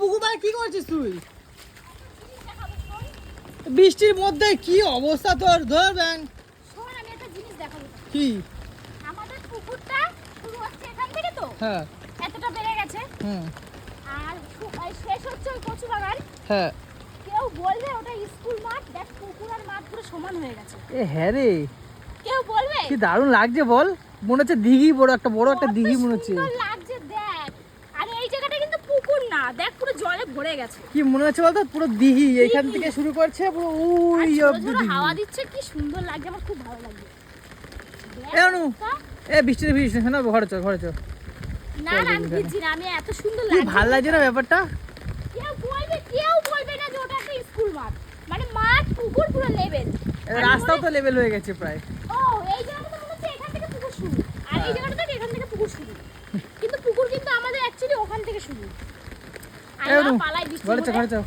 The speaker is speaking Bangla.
পুকুর মানে কি করছিস তুই? বৃষ্টির মধ্যে কি অবস্থা তোর? ধরবেন শোন, আমি একটা জিনিস দেখাবো। কি? আমাদের পুকুরটা শুরু হচ্ছে এখান থেকে তো, হ্যাঁ এতটা বেড়ে গেছে, হুম আর শেষ হচ্ছে ওই কচু বাগান। হ্যাঁ। কেউ বলবে ওটা স্কুল মাঠ, দেখ পুকুর আর মাঠ পুরো সমান হয়ে গেছে। এ হ্যাঁ রে, কেউ বলবে কি দারুণ লাগছে বল। মনে হচ্ছে দিঘি, বড় একটা কত দিঘি মনে হচ্ছে। সুন্দর লাগছে দেখ। আর এই জায়গাটা কিন্তু পুকুর না, দেখ পুরো জলে ভরে গেছে। কি মনে হচ্ছে বলতো? পুরো দিঘি, এখান থেকে শুরু করছে পুরো আর ওই ঝোড়ো অবধি ঝোড়ো দিঘি। হাওয়া দিচ্ছে, কি সুন্দর লাগছে, আমার খুব ভালো লাগছে। দেখ এ অনু, অবস্থা। এ বৃষ্টিতে ভিজিস না, ঘরে চল ঘরে চল। না না, আমি ভিজছি না, আমি এত সুন্দর কি লাগছে। ভাল লাগছে না ব্যাপারটা? কেউ বলবে না যে ওটা একটা স্কুল মাঠ, মানে মাঠ পুকুর পুরো লেভেল। রাস্তাও তো লেভেল হয়ে গেছে প্রায়। ও এই জায়গাটা মনে হচ্ছে এখান থেকে পুকুর শুরু, আর এই হ্যাঁ। জায়গাটা থেকে এখান থেকে পুকুর শুরু, কিন্তু পুকুর কিন্তু আমাদের অ্যাকচুয়ালি ওখান থেকে শুরু। আর এ অনু, পালাই বৃষ্টি ঘরে চল হলে। ঘরে চল।